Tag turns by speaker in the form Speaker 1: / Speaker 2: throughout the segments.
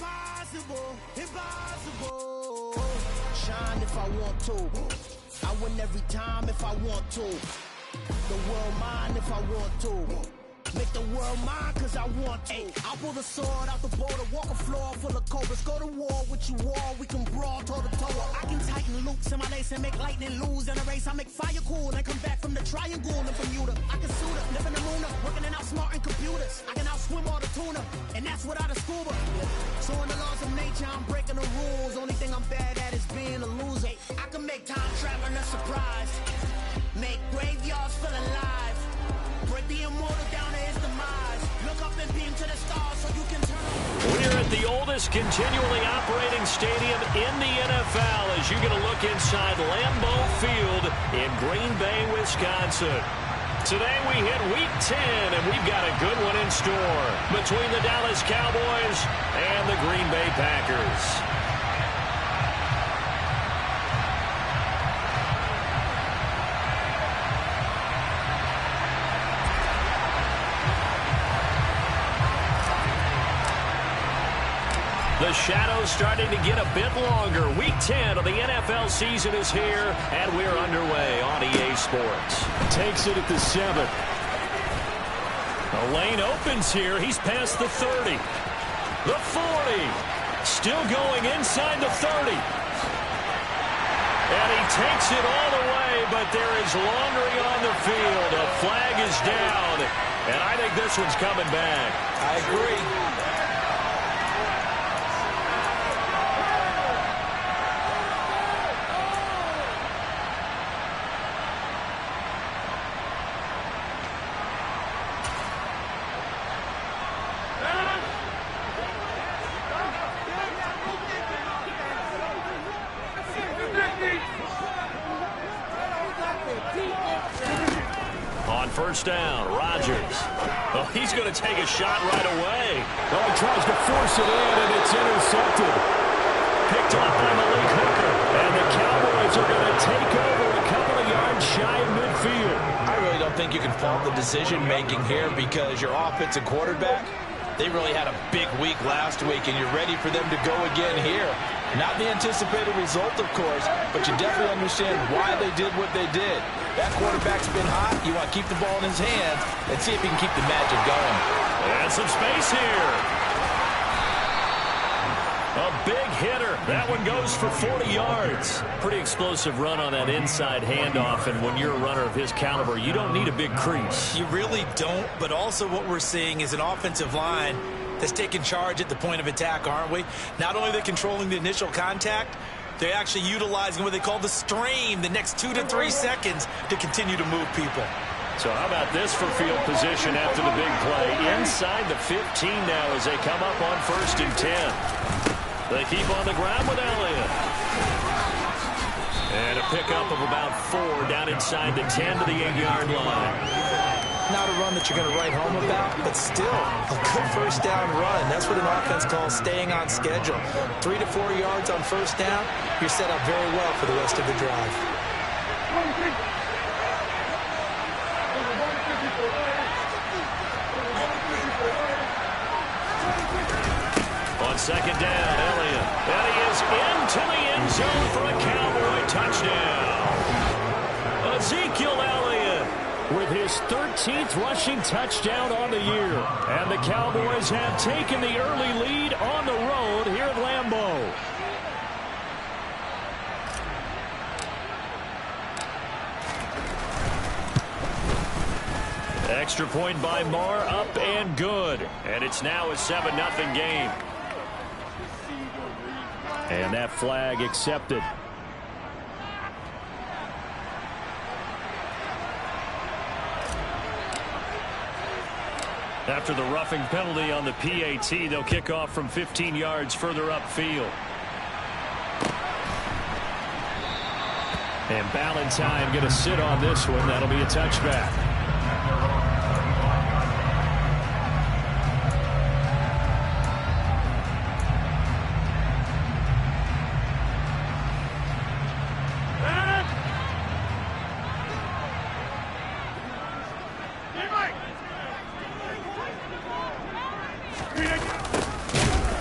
Speaker 1: impossible, impossible. Shine if I want to. I win every time if I want to. The world mine if I want to. Make the world mine cause I want to. I'll pull the sword out the border, walk a floor full of cobras. Go to war with you all, we can brawl toe to toe. I can tighten loops in my lace and make lightning lose in a race. I make fire cool and come back from the triangle in Bermuda. I can suit up, live in the moon up, working and outsmarting computers. I can outswim all the tuna, and that's without a scuba. So in the laws of nature, I'm breaking the rules. Only thing I'm bad at is being a loser. I can make time traveling a surprise. Make graveyards feel alive. Break the immortal down to his demise. Look up and beam to the stars so you can turn on.
Speaker 2: We're at the oldest continually operating stadium in the NFL as you get a look inside Lambeau Field in Green Bay, Wisconsin. Today we hit Week 10, and we've got a good one in store between the Dallas Cowboys and the Green Bay Packers. The shadow's starting to get a bit longer. Week 10 of the NFL season is here, and we're underway on EA Sports. Takes it at the 7. The lane opens here. He's past the 30. The 40. Still going inside the 30. And he takes it all the way, but there is laundering on the field. A flag is down, and I think this one's coming back.
Speaker 3: I agree.
Speaker 2: On first down, Rodgers. Oh, he's going to take a shot right away.
Speaker 4: Oh, he tries to force it in, and it's intercepted.
Speaker 2: Picked off by Malik Hooker. And the Cowboys are going to take over a couple of yards shy of midfield.
Speaker 3: I really don't think you can fault the decision-making here because your offensive quarterback, they really had a big week last week, and you're ready for them to go again here. Not the anticipated result, of course, but you definitely understand why they did what they did. That quarterback's been hot. You want to keep the ball in his hands and see if he can keep the magic going.
Speaker 2: And some space here. A big hitter. That one goes for 40 yards. Pretty explosive run on that inside handoff, and when you're a runner of his caliber, you don't need a big crease.
Speaker 5: You really don't, but also what we're seeing is an offensive line that's taking charge at the point of attack, aren't we? Not only are they controlling the initial contact, they're actually utilizing what they call the strain, the next 2 to 3 seconds to continue to move people.
Speaker 2: So how about this for field position after the big play? Inside the 15 now as they come up on 1st and 10. They keep on the ground with Elliott. And a pickup of about 4 down inside the 10 to the 8-yard line.
Speaker 3: Not a run that you're going to write home about, but still a good first down run. That's what an offense calls staying on schedule. 3 to 4 yards on first down, you're set up very well for the rest of the drive.
Speaker 2: On second down, Elliott. And he is into the end zone for a Cowboy touchdown. Ezekiel Elliott with his 13th rushing touchdown on the year. And the Cowboys have taken the early lead on the road here at Lambeau. Extra point by Marr, up and good. And it's now a 7-0 game. And that flag accepted. After the roughing penalty on the PAT, they'll kick off from 15 yards further upfield. And Ballantyne going to sit on this one. That'll be a touchback.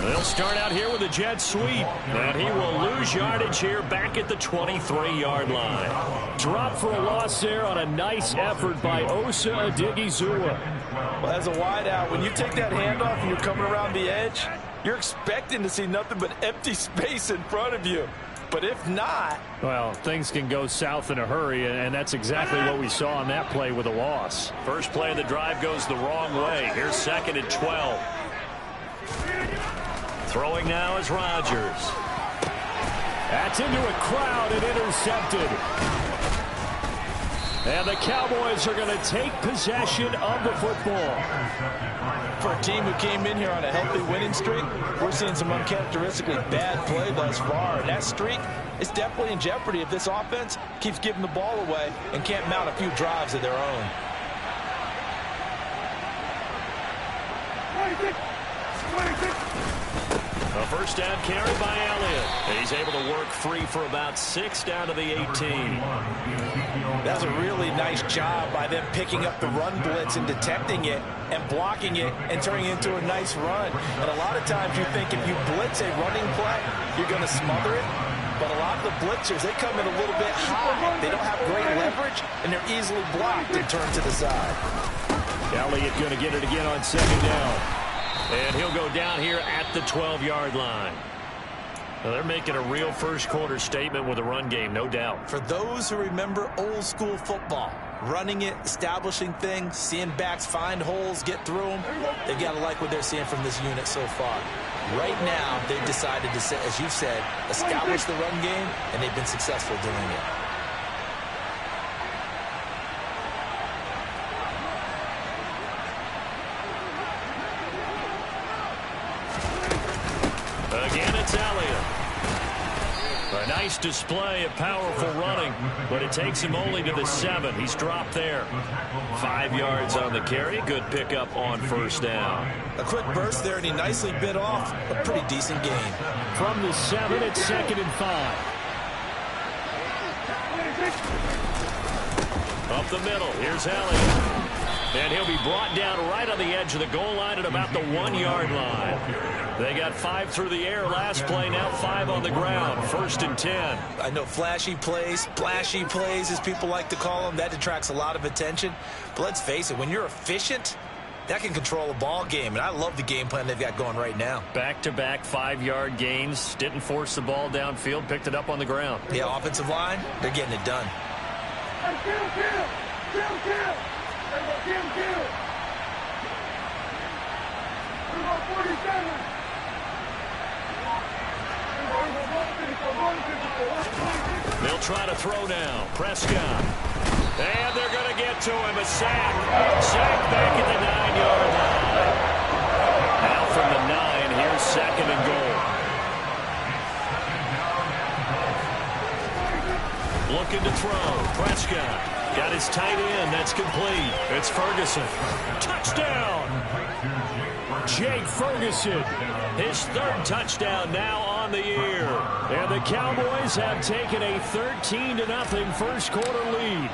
Speaker 2: They'll start out here with a jet sweep, and he will lose yardage here back at the 23-yard line. Drop for a loss there on a nice effort by Osa Odighizuwa.
Speaker 3: Well, as a wideout, when you take that handoff and you're coming around the edge, you're expecting to see nothing but empty space in front of you. But if not...
Speaker 2: well, things can go south in a hurry, and that's exactly what we saw on that play with a loss. First play of the drive goes the wrong way. Here's 2nd and 12. Throwing now is Rodgers.
Speaker 4: That's into a crowd and intercepted. And the Cowboys are going to take possession of the football.
Speaker 3: For a team who came in here on a healthy winning streak, we're seeing some uncharacteristically bad play thus far. And that streak is definitely in jeopardy if this offense keeps giving the ball away and can't mount a few drives of their own.
Speaker 2: A first down carry by Elliott. He's able to work free for about 6 down to the 18.
Speaker 3: That's a really nice job by them picking up the run blitz and detecting it and blocking it and turning it into a nice run. And a lot of times you think if you blitz a running play, you're going to smother it. But a lot of the blitzers, they come in a little bit high. They don't have great leverage, and they're easily blocked and turned to the side.
Speaker 2: Elliott going to get it again on 2nd down. And he'll go down here at the 12-yard line. Well, they're making a real first-quarter statement with a run game, no doubt.
Speaker 3: For those who remember old-school football, running it, establishing things, seeing backs find holes, get through them, they've got to like what they're seeing from this unit so far. Right now, they've decided to, as you've said, establish the run game, and they've been successful doing it.
Speaker 2: Again, it's Elliott. A nice display of powerful running, but it takes him only to the 7. He's dropped there. 5 yards on the carry. Good pickup on first down.
Speaker 3: A quick burst there, and he nicely bit off a pretty decent gain.
Speaker 4: From the 7, it's 2nd and 5.
Speaker 2: Up the middle, here's Elliott. And he'll be brought down right on the edge of the goal line at about the 1-yard line. They got 5 through the air last play, now 5 on the ground. 1st and 10.
Speaker 3: I know flashy plays, splashy plays, as people like to call them, that attracts a lot of attention. But let's face it, when you're efficient, that can control a ball game. And I love the game plan they've got going right now.
Speaker 2: Back-to-back 5-yard gains. Didn't force the ball downfield, picked it up on the ground.
Speaker 3: Yeah, offensive line, they're getting it done.
Speaker 2: They'll try to throw now. Prescott. And they're going to get to him. A sack. Sack back at the 9-yard line. Now from the 9, here's 2nd and goal. Looking to throw. Prescott. Got his tight end. That's complete. It's Ferguson. Touchdown.
Speaker 4: Jake Ferguson.
Speaker 2: His 3rd touchdown now on the year.
Speaker 4: And the Cowboys have taken a 13-0 first-quarter lead.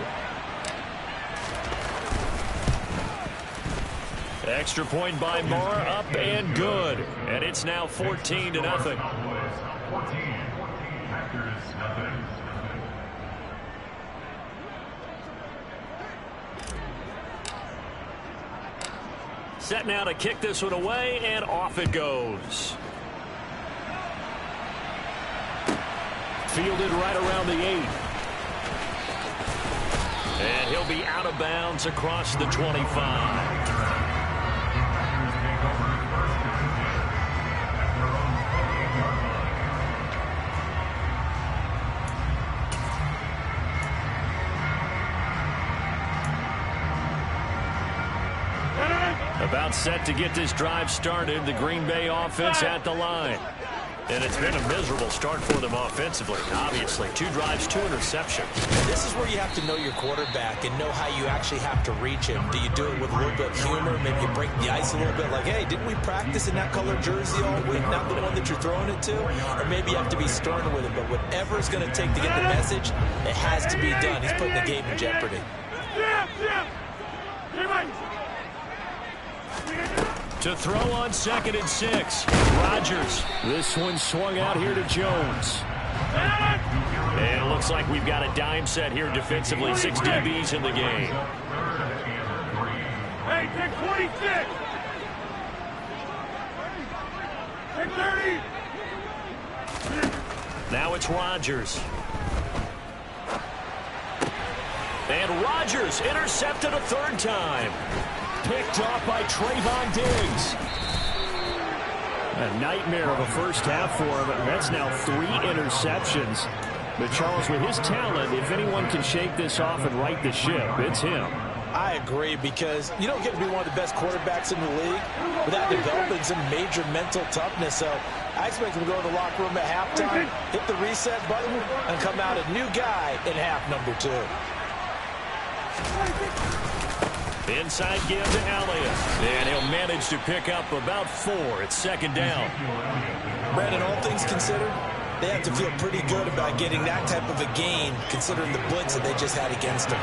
Speaker 2: Extra point by Moore, up and good. And it's now 14-0. Set now to kick this one away, and off it goes.
Speaker 4: Fielded right around the 8.
Speaker 2: And he'll be out of bounds across the 25. About set to get this drive started. The Green Bay offense at the line. And it's been a miserable start for them offensively, obviously. 2 drives, 2 interceptions.
Speaker 3: This is where you have to know your quarterback and know how you actually have to reach him. Do you do it with a little bit of humor? Maybe you break the ice a little bit like, hey, didn't we practice in that color jersey all week? Not the one that you're throwing it to? Or maybe you have to be stern with him. But whatever it's going to take to get the message, it has to be done. He's putting the game in jeopardy.
Speaker 4: To throw on 2nd and 6. Rodgers. This one swung out here to Jones.
Speaker 2: And it looks like we've got a dime set here defensively. 6 DBs in the game.
Speaker 6: Hey, take 26. Take 30.
Speaker 2: Now it's Rodgers. And Rodgers intercepted a 3rd time.
Speaker 4: Picked off by Trayvon Diggs. A nightmare of a first half for him. That's now 3 interceptions. But Charles, with his talent, if anyone can shake this off and right the ship, it's him.
Speaker 3: I agree, because you don't get to be one of the best quarterbacks in the league without developing some major mental toughness. So I expect him to go in the locker room at halftime, hit the reset button, and come out a new guy in half number 2.
Speaker 2: Inside give to Elliott. And he'll manage to pick up about 4. It's 2nd down.
Speaker 3: Brandon, all things considered, they have to feel pretty good about getting that type of a gain, considering the blitz that they just had against them.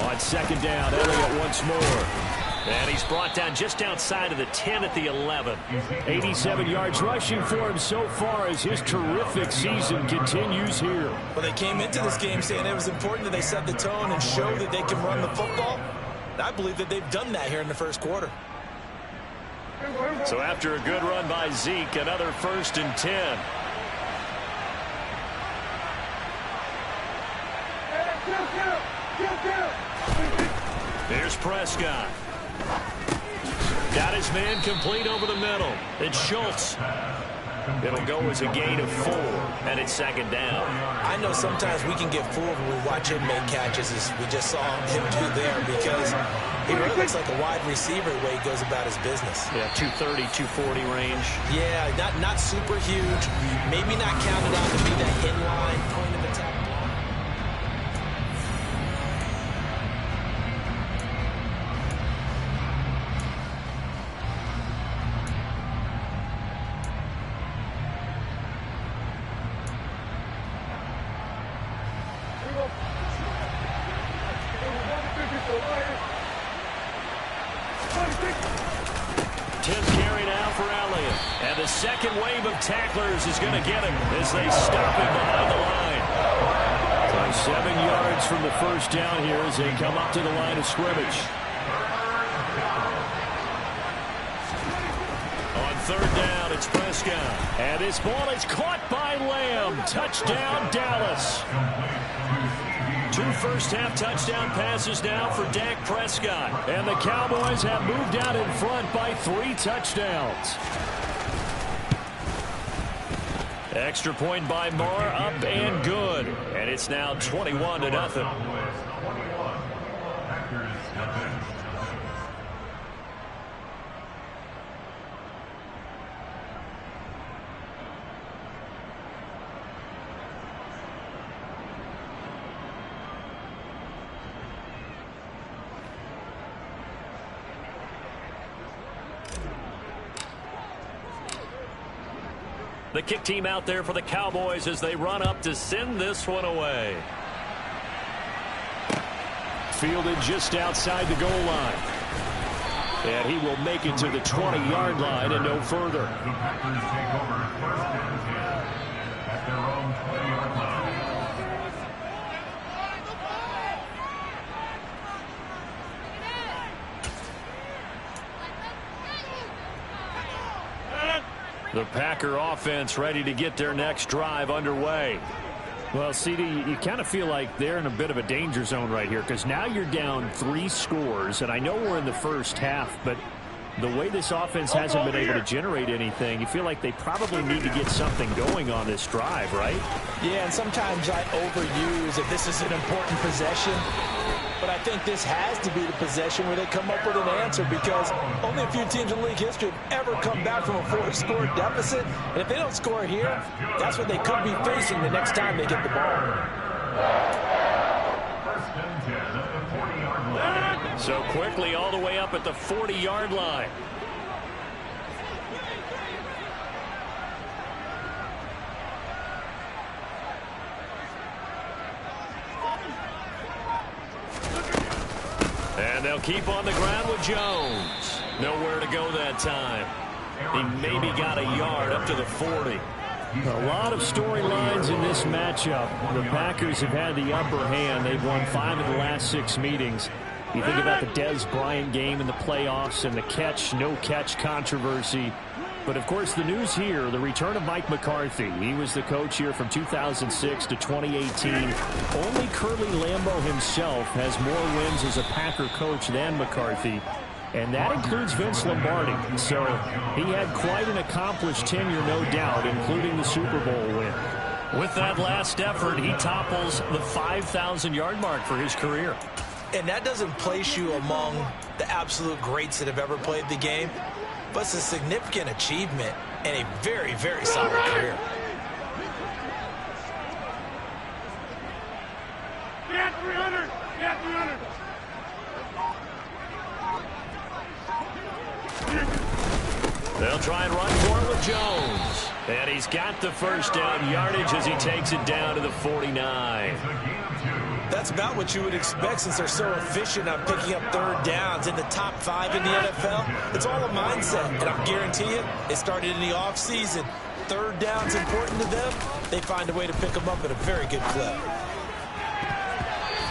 Speaker 4: On 2nd down, Elliott once more.
Speaker 2: And he's brought down just outside of the 10 at the 11.
Speaker 4: 87 yards rushing for him so far as his terrific season continues here.
Speaker 3: Well, they came into this game saying it was important that they set the tone and show that they can run the football. And I believe that they've done that here in the first quarter.
Speaker 2: So after a good run by Zeke, another 1st and 10. Here's Prescott. Got his man complete over the middle. It's Schultz. It'll go as a gain of 4, and it's 2nd down.
Speaker 3: I know sometimes we can get fooled when we watch him make catches, as we just saw him do there, because he really looks like a wide receiver the way he goes about his business.
Speaker 2: Yeah, 230, 240 range.
Speaker 3: Yeah, not super huge. Maybe not counted on to be that inline point of attack.
Speaker 2: Second wave of tacklers is going to get him as they stop him behind the line.
Speaker 4: So 7 yards from the first down here as they come up to the line of scrimmage.
Speaker 2: On 3rd down, it's Prescott.
Speaker 4: And this ball is caught by Lamb. Touchdown, Dallas.
Speaker 2: 2 first-half touchdown passes now for Dak Prescott.
Speaker 4: And the Cowboys have moved out in front by 3 touchdowns.
Speaker 2: Extra point by Moore, up and good. And it's now 21-0. The kick team out there for the Cowboys as they run up to send this one away.
Speaker 4: Fielded just outside the goal line. And he will make it to the 20-yard line and no further.
Speaker 2: The Packer offense ready to get their next drive underway.
Speaker 4: Well, CD, you kind of feel like they're in a bit of a danger zone right here, because now you're down 3 scores, and I know we're in the first half, but the way this offense hasn't been able to generate anything, you feel like they probably need to get something going on this drive, right?
Speaker 3: Yeah, and sometimes I overuse if this is an important possession. But I think this has to be the possession where they come up with an answer, because only a few teams in league history have ever come back from a 4-score deficit. And if they don't score here, that's what they could be facing the next time they get the ball.
Speaker 2: So quickly all the way up at the 40-yard line. And they'll keep on the ground with Jones. Nowhere to go that time. He maybe got a yard up to the 40.
Speaker 4: A lot of storylines in this matchup. The Packers have had the upper hand. They've won 5 of the last 6 meetings. You think about the Dez Bryant game in the playoffs and the catch, no catch controversy. But, of course, the news here, the return of Mike McCarthy. He was the coach here from 2006 to 2018. Only Curly Lambeau himself has more wins as a Packer coach than McCarthy. And that includes Vince Lombardi. So he had quite an accomplished tenure, no doubt, including the Super Bowl win.
Speaker 2: With that last effort, he topples the 5,000-yard mark for his career.
Speaker 5: And that doesn't place you among the absolute greats that have ever played the game, but it's a significant achievement and a very, very solid career.
Speaker 6: Get 300! Get 300!
Speaker 2: They'll try and run for it with Jones. And he's got the first down yardage as he takes it down to the 49.
Speaker 5: That's about what you would expect since they're so efficient on picking up third downs in the top 5 in the NFL. It's all a mindset, and I guarantee you, it started in the offseason. Third down's important to them. They find a way to pick them up at a very good clip.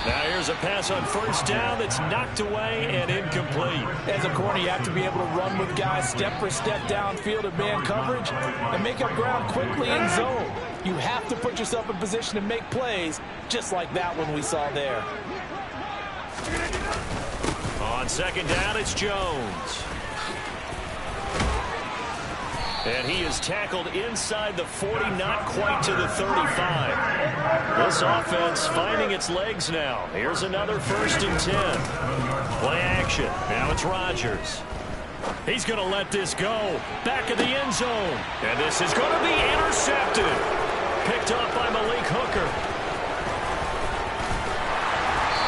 Speaker 2: Now here's a pass on first down that's knocked away and incomplete.
Speaker 3: As a corner, you have to be able to run with guys step for step downfield in man coverage and make up ground quickly in zone. You have to put yourself in position to make plays, just like that one we saw there.
Speaker 2: On second down, it's Jones. And he is tackled inside the 40, not quite to the 35. This offense finding its legs now. Here's another 1st and 10. Play action. Now it's Rodgers. He's going to let this go. Back of the end zone. And this is going to be intercepted. Picked up by Malik Hooker.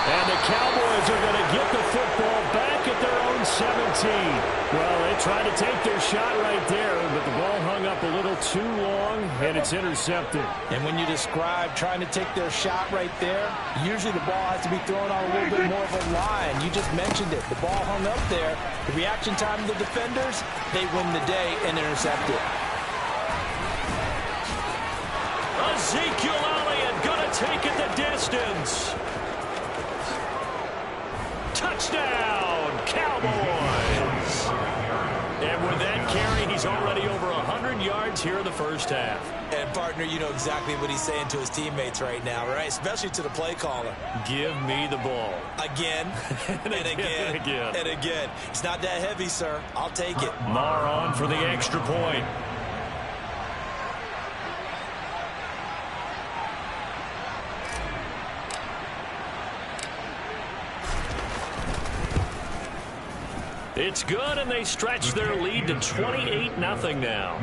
Speaker 2: And the Cowboys are going to get the football back at their own 17. Well, they tried to take their shot right there, but the ball hung up a little too long, and it's intercepted.
Speaker 3: And when you describe trying to take their shot right there, usually the ball has to be thrown on a little bit more of a line. You just mentioned it. The ball hung up there. The reaction time of the defenders, they win the day and intercept it.
Speaker 2: Ezekiel Elliott going to take it the distance. Touchdown, Cowboys! And with that carry, he's already over 100 yards here in the first half.
Speaker 5: And, partner, you know exactly what he's saying to his teammates right now, right? Especially to the play caller.
Speaker 2: Give me the ball.
Speaker 5: Again, and again, and again. It's not that heavy, sir. I'll take it.
Speaker 2: Marr on for the extra point. It's good, and they stretch their lead to 28-0 now.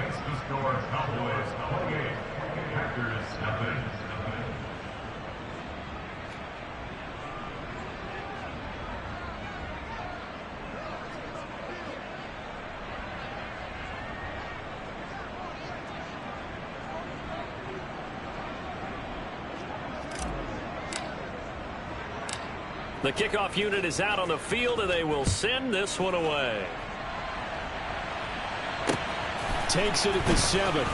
Speaker 2: The kickoff unit is out on the field, and they will send this one away.
Speaker 4: Takes it at the 7.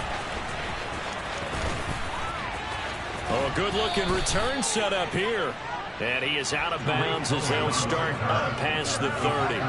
Speaker 2: Oh, a good-looking return set up here. And he is out of bounds as they'll start up past the 30.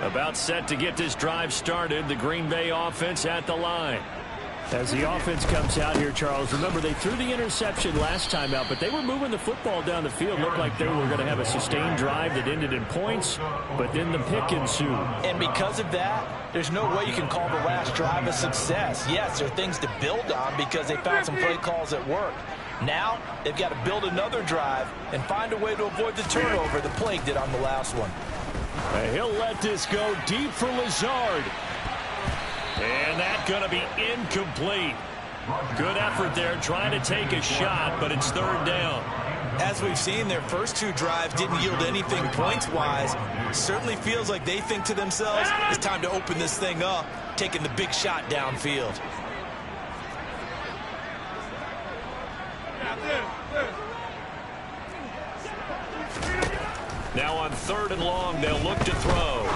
Speaker 2: About set to get this drive started. The Green Bay offense at the line.
Speaker 4: As the offense comes out here, Charles, remember they threw the interception last time out, but they were moving the football down the field. Looked like they were going to have a sustained drive that ended in points, but then the pick ensued.
Speaker 3: And because of that, there's no way you can call the last drive a success. Yes, there are things to build on because they found some play calls that work. Now, they've got to build another drive and find a way to avoid the turnover the plague did on the last one.
Speaker 4: He'll let this go deep for Lazard.
Speaker 2: And that's going to be incomplete. Good effort there trying to take a shot, but it's third down.
Speaker 5: As we've seen, their first two drives didn't yield anything points-wise. Certainly feels like they think to themselves, it's time to open this thing up, taking the big shot downfield.
Speaker 2: Now on 3rd and long, they'll look to throw.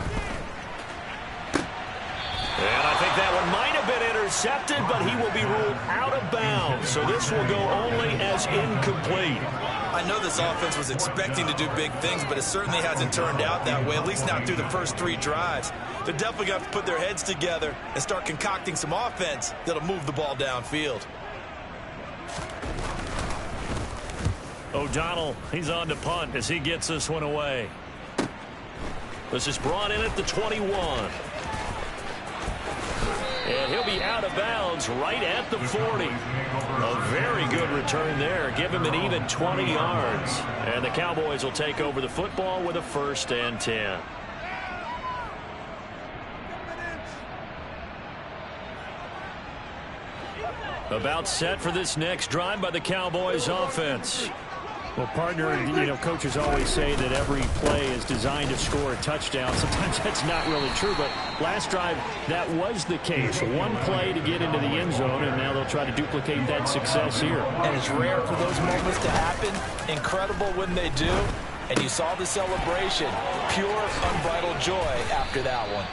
Speaker 2: And I think that one might have been intercepted, but he will be ruled out of bounds. So this will go only as incomplete.
Speaker 5: I know this offense was expecting to do big things, but it certainly hasn't turned out that way, at least not through the first 3 drives. They're definitely going to have to put their heads together and start concocting some offense that'll move the ball downfield.
Speaker 2: O'Donnell, he's on to punt as he gets this one away. This is brought in at the 21. And he'll be out of bounds right at the 40. A very good return there. Give him an even 20 yards. And the Cowboys will take over the football with a 1st and 10. About set for this next drive by the Cowboys offense.
Speaker 4: Well, partner, coaches always say that every play is designed to score a touchdown. Sometimes that's not really true, but last drive, that was the case. One play to get into the end zone, and now they'll try to duplicate that success here.
Speaker 3: And it's rare for those moments to happen. Incredible when they do. And you saw the celebration. Pure, unbridled joy after that one.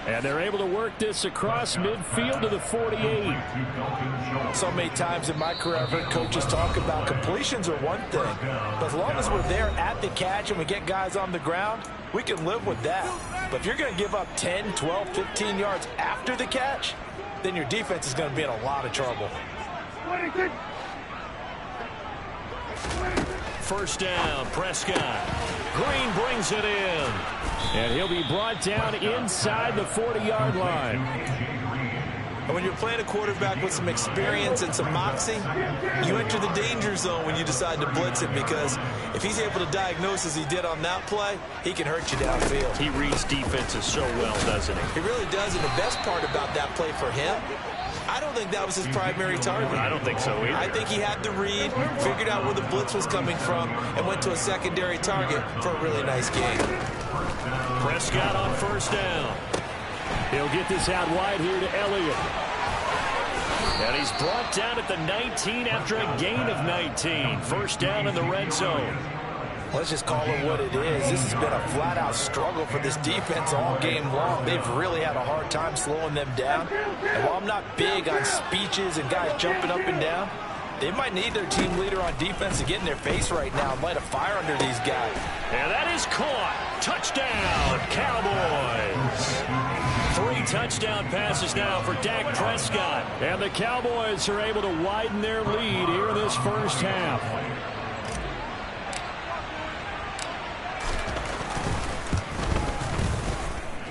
Speaker 4: And they're able to work this across midfield to the 48.
Speaker 3: So many times in my career, I've heard coaches talk about completions are one thing. But as long as we're there at the catch and we get guys on the ground, we can live with that. But if you're going to give up 10, 12, 15 yards after the catch, then your defense is going to be in a lot of trouble.
Speaker 2: 1st down, Prescott. Green brings it in.
Speaker 4: And he'll be brought down inside the 40-yard line.
Speaker 5: And when you're playing a quarterback with some experience and some moxie, you enter the danger zone when you decide to blitz him, because if he's able to diagnose as he did on that play, he can hurt you downfield.
Speaker 2: He reads defenses so well, doesn't he?
Speaker 5: He really does, and the best part about that play for him, I don't think that was his primary target.
Speaker 2: I don't think so either.
Speaker 5: I think he had the read, figured out where the blitz was coming from, and went to a secondary target for a really nice game.
Speaker 2: Prescott on 1st down.
Speaker 4: He'll get this out wide here to Elliott.
Speaker 2: And he's brought down at the 19 after a gain of 19. 1st down in the red zone.
Speaker 3: Let's just call it what it is. This has been a flat-out struggle for this defense all game long. They've really had a hard time slowing them down. And while I'm not big on speeches and guys jumping up and down, they might need their team leader on defense to get in their face right now and light a fire under these guys.
Speaker 2: And that is caught. Touchdown, Cowboys. 3 touchdown passes now for Dak Prescott.
Speaker 4: And the Cowboys are able to widen their lead here in this first half.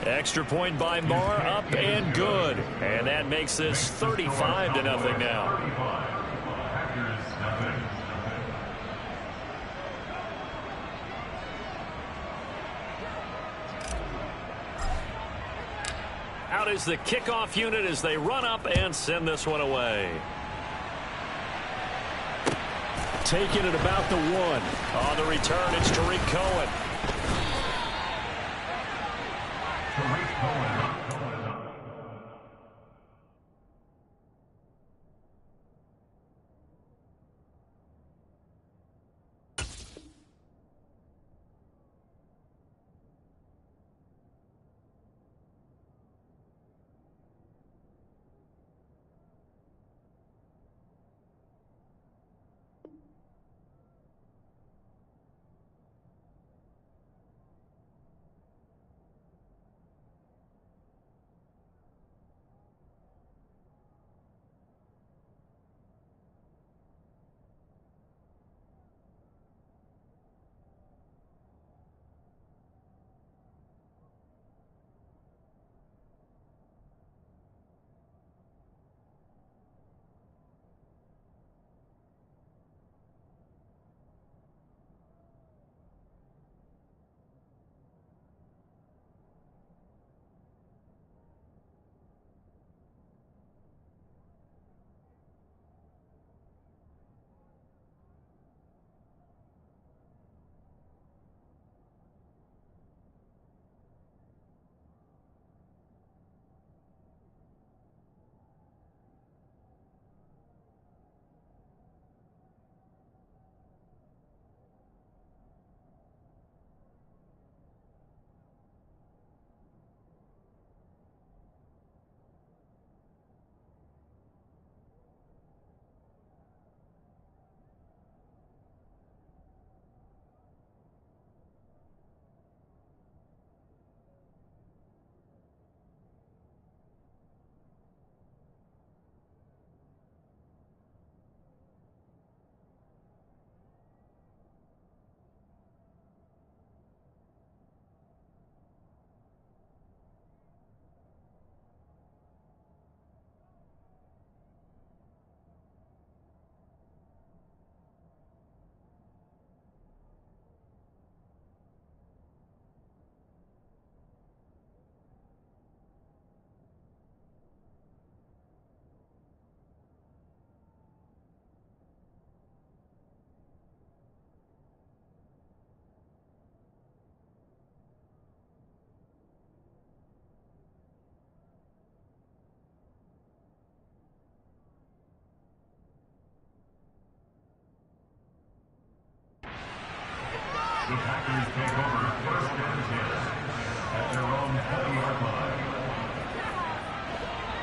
Speaker 2: Extra point by Marr, up and good. And that makes this 35-0 now. Out is the kickoff unit as they run up and send this one away.
Speaker 4: Taking it about the 1.
Speaker 2: On the return, it's Tariq Cohen.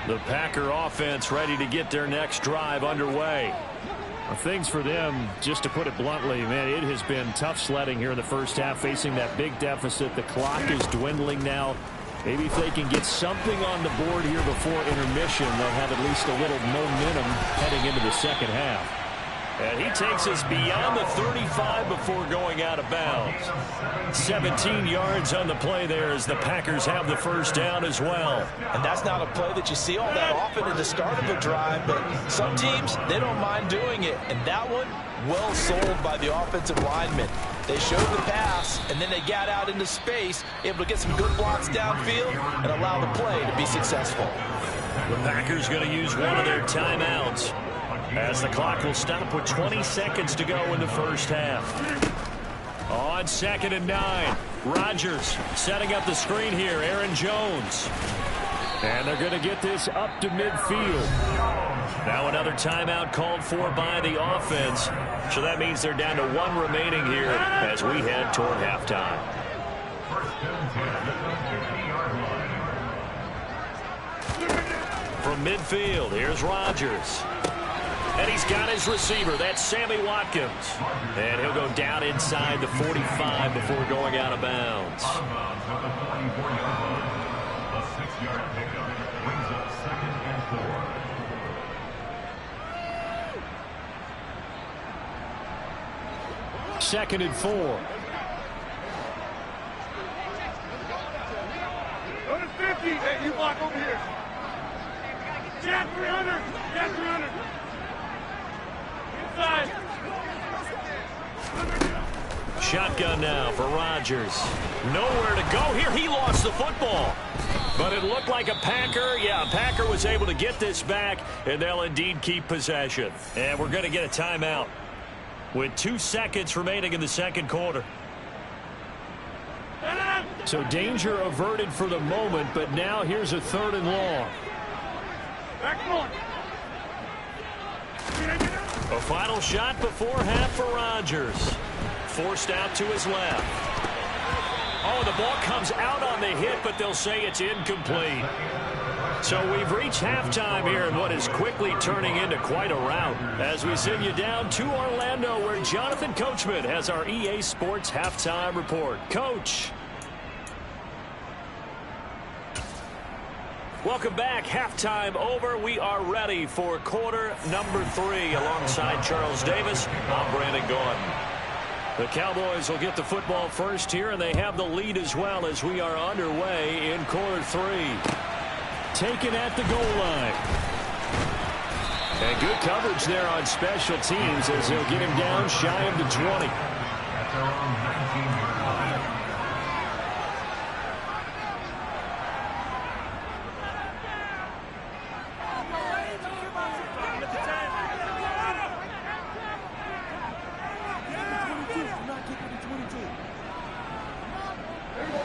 Speaker 2: The Packer offense ready to get their next drive underway.
Speaker 4: Things for them, just to put it bluntly, man, it has been tough sledding here in the first half, facing that big deficit. The clock is dwindling now. Maybe if they can get something on the board here before intermission, they'll have at least a little momentum heading into the second half.
Speaker 2: And he takes us beyond the 35 before going out of bounds. 17 yards on the play there as the Packers have the first down as well.
Speaker 3: And that's not a play that you see all that often at the start of a drive, but some teams, they don't mind doing it. And that one, well sold by the offensive lineman. They showed the pass, and then they got out into space, able to get some good blocks downfield and allow the play to be successful.
Speaker 2: The Packers going to use one of their timeouts, as the clock will stop with 20 seconds to go in the first half. On 2nd and 9, Rodgers setting up the screen here. Aaron Jones. And they're going to get this up to midfield. Now another timeout called for by the offense. So that means they're down to 1 remaining here as we head toward halftime. From midfield, here's Rodgers. And he's got his receiver. That's Sammy Watkins. And he'll go down inside the 45 before going out of bounds.
Speaker 4: Second and 4.
Speaker 6: Go to 50. Hey, you block over here. Jet 300. Jet 300. Inside.
Speaker 2: Shotgun now for Rodgers. Nowhere to go here. He lost the football. But it looked like a Packer. Yeah, a Packer was able to get this back, and they'll indeed keep possession. And we're going to get a timeout with 2 seconds remaining in the second quarter.
Speaker 4: So danger averted for the moment, but now here's a 3rd and long.
Speaker 6: Back on.
Speaker 2: A final shot before half for Rodgers. Forced out to his left. Oh, the ball comes out on the hit, but they'll say it's incomplete. So we've reached halftime here in what is quickly turning into quite a rout as we send you down to Orlando, where Jonathan Coachman has our EA Sports halftime report. Coach. Welcome back. Halftime over. We are ready for quarter number 3 alongside Charles Davis. I'm Brandon Gordon. The Cowboys will get the football first here, and they have the lead as well as we are underway in quarter 3. Taken at the goal line. And good coverage there on special teams as they'll get him down shy of the 20.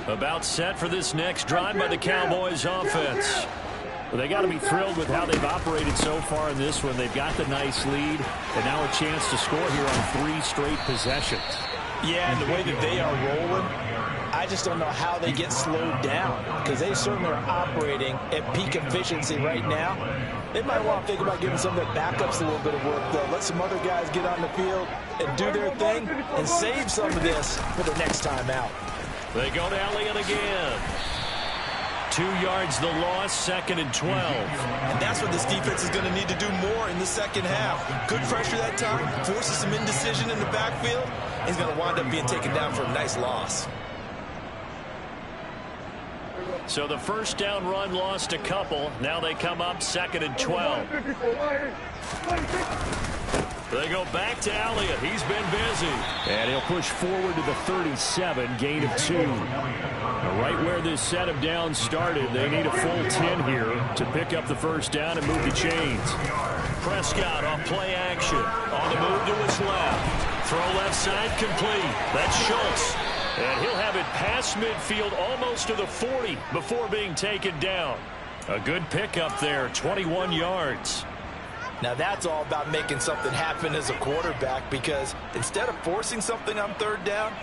Speaker 2: About set for this next drive by the Cowboys offense. Well, they got to be thrilled with how they've operated so far in this one. They've got the nice lead, and now a chance to score here on 3 straight possessions.
Speaker 3: Yeah, and the way that they are rolling, I just don't know how they get slowed down, because they certainly are operating at peak efficiency right now. They might want to think about giving some of their backups a little bit of work, though. Let some other guys get on the field and do their thing and save some of this for the next time out.
Speaker 2: They go to Elliott again. 2 yards the loss, 2nd and 12.
Speaker 5: And that's what this defense is going to need to do more in the second half. Good pressure that time, forces some indecision in the backfield. He's going to wind up being taken down for a nice loss.
Speaker 2: So the first down run lost a couple. Now they come up 2nd and 12. They go back to Elliott. He's been busy.
Speaker 4: And he'll push forward to the 37, gain of 2. Right where this set of downs started, they need a full 10 here to pick up the first down and move the chains.
Speaker 2: Prescott off play action. On the move to his left. Throw left side complete. That's Schultz. And he'll have it past midfield almost to the 40 before being taken down. A good pickup there, 21 yards.
Speaker 3: Now that's all about making something happen as a quarterback, because instead of forcing something on 3rd down,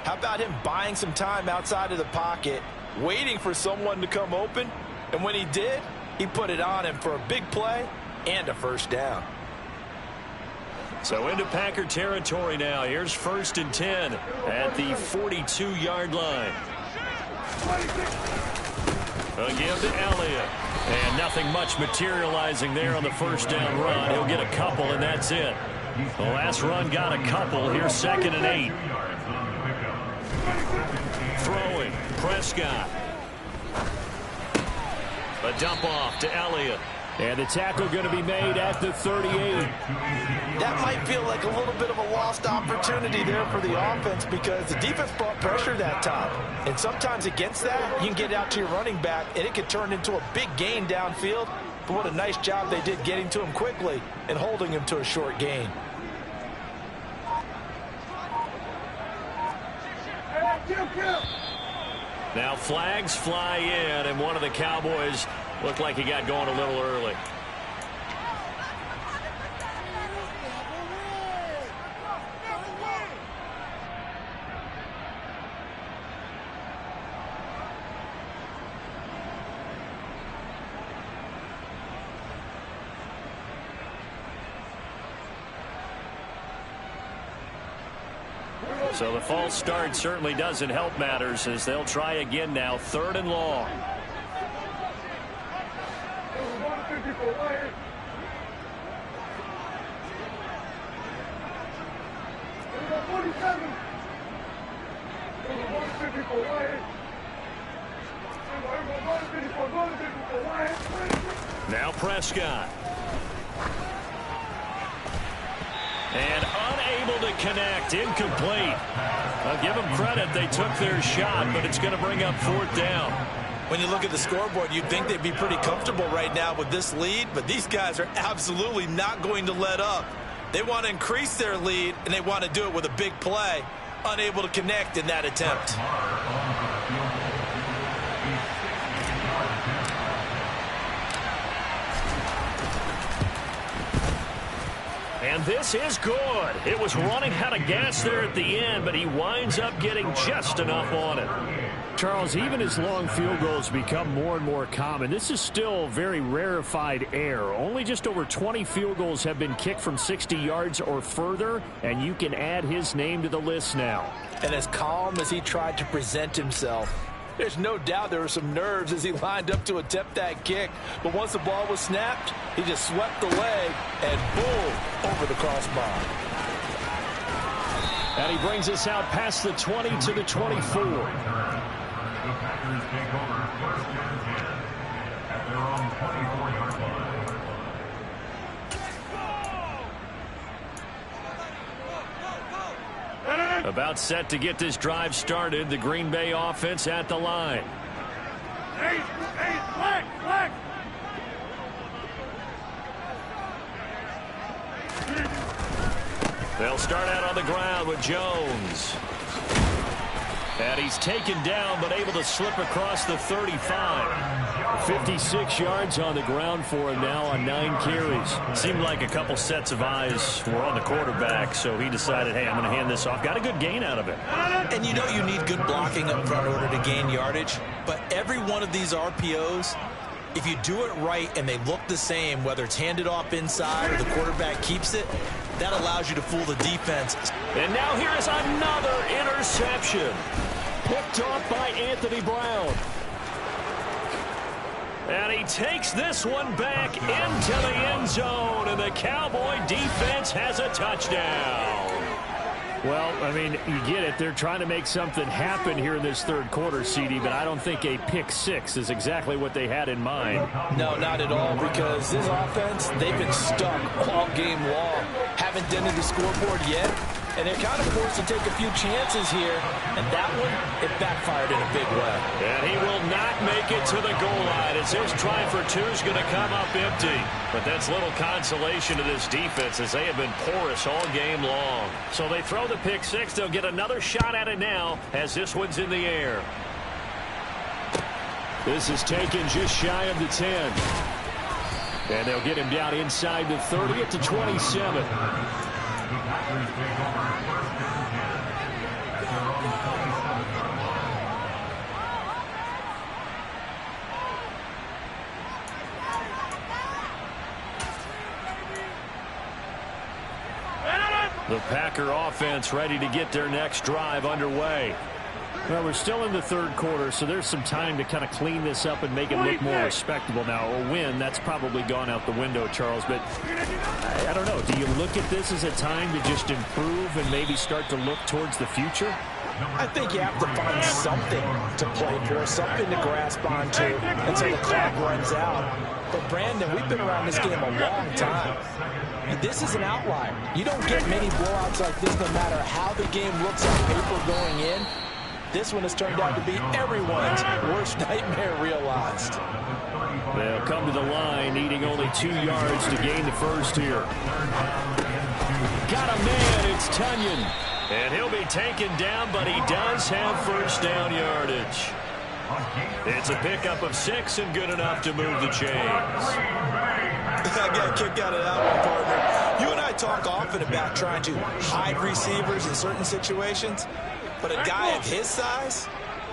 Speaker 3: How about him buying some time outside of the pocket, waiting for someone to come open, and when he did, he put it on him for a big play and a first down.
Speaker 2: So into Packer territory now. Here's 1st and 10 at the 42-yard line. A give to Elliott. And nothing much materializing there on the first down run. He'll get a couple, and that's it. The last run got a couple. Here's 2nd and 8. Throwing. Prescott. A dump off to Elliott.
Speaker 4: And the tackle going to be made at the 38.
Speaker 3: That might feel like a little bit of a lost opportunity there for the offense because the defense brought pressure that time. And sometimes against that, you can get out to your running back, and it could turn into a big gain downfield. But what a nice job they did getting to him quickly and holding him to a short gain.
Speaker 2: Now flags fly in, and one of the Cowboys looked like he got going a little early. So the false start certainly doesn't help matters as they'll try again now. 3rd and long. Now Prescott. And unable to connect. Incomplete. I'll give them credit. They took their shot, but it's going to bring up 4th down.
Speaker 5: When you look at the scoreboard, you'd think they'd be pretty comfortable right now with this lead, but these guys are absolutely not going to let up. They want to increase their lead, and they want to do it with a big play. Unable to connect in that attempt.
Speaker 2: And this is good. It was running out of gas there at the end, but he winds up getting just enough on it.
Speaker 4: Charles, even as long field goals become more and more common, this is still very rarefied air. Only just over 20 field goals have been kicked from 60 yards or further, and you can add his name to the list now.
Speaker 3: And as calm as he tried to present himself, there's no doubt there were some nerves as he lined up to attempt that kick. But once the ball was snapped, he just swept the leg and boom, over the crossbar.
Speaker 4: And he brings us out past the 20 to the 24.
Speaker 6: The Packers take over 1st and 10 at their own 24-yard line.
Speaker 2: About set to get this drive started. The Green Bay offense at the line.
Speaker 6: Hey, flag!
Speaker 2: They'll start out on the ground with Jones. And he's taken down, but able to slip across the 35.
Speaker 4: 56 yards on the ground for him now on 9 carries.
Speaker 2: Seemed like a couple sets of eyes were on the quarterback, so he decided, hey, I'm going to hand this off. Got a good gain out of it.
Speaker 5: And you know you need good blocking up front in order to gain yardage, but every one of these RPOs, if you do it right and they look the same, whether it's handed off inside or the quarterback keeps it, that allows you to fool the defense.
Speaker 2: And now here is another interception.
Speaker 4: Picked off by Anthony Brown.
Speaker 2: And he takes this one back into the end zone, and the Cowboy defense has a touchdown.
Speaker 4: Well, I mean, you get it. They're trying to make something happen here in this third quarter, CD, but I don't think a pick six is exactly what they had in mind.
Speaker 3: No, not at all, because this offense, they've been stuck all game long. Haven't dented the scoreboard yet, and they're kind of forced to take a few chances here, and that one, it backfired in a big way.
Speaker 2: And he will not make it to the goal line as his try for two is going to come up empty. But that's little consolation to this defense as they have been porous all game long. So they throw the pick six. They'll get another shot at it now as this one's in the air.
Speaker 4: This is taken just shy of the 10. And they'll get him down inside the 30 at the 27. The Packer offense ready to get their next drive underway. Well, we're still in the third quarter, so there's some time to kind of clean this up and make it look more respectable. Now, a win, that's probably gone out the window, Charles, but I don't know. Do you look at this as a time to just improve and maybe start to look towards the future?
Speaker 3: I think you have to find something to play for, something to grasp onto until the clock runs out. But, Brandon, we've been around this game a long time. And this is an outlier. You don't get many blowouts like this no matter how the game looks on paper going in. This one has turned out to be everyone's worst nightmare realized.
Speaker 4: They'll come to the line, needing only 2 yards to gain the first here. Got a man, it's Tunyon. And he'll be taken down, but he does have first down yardage. It's a pickup of 6 and good enough to move the chains.
Speaker 5: I got a kick out of that one, partner. You and I talk often about trying to hide receivers in certain situations, but a guy of his size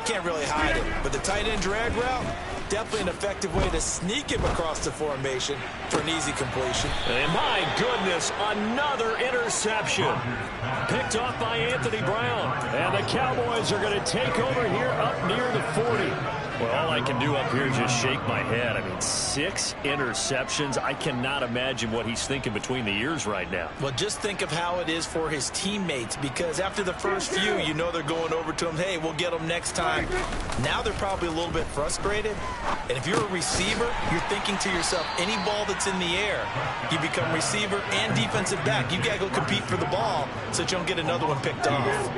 Speaker 5: can't really hide it. But the tight end drag route, definitely an effective way to sneak him across the formation for an easy completion.
Speaker 2: And my goodness, another interception. Picked off by Anthony Brown.
Speaker 4: And the Cowboys are going to take over here up near the 40. Well, all I can do up here is just shake my head. I mean, 6 interceptions. I cannot imagine what he's thinking between the ears right now.
Speaker 5: Well, just think of how it is for his teammates, because after the first few, you know they're going over to him, hey, we'll get them next time. Now they're probably a little bit frustrated. And if you're a receiver, you're thinking to yourself, any ball that's in the air, you become receiver and defensive back. You got to go compete for the ball so that you don't get another one picked off.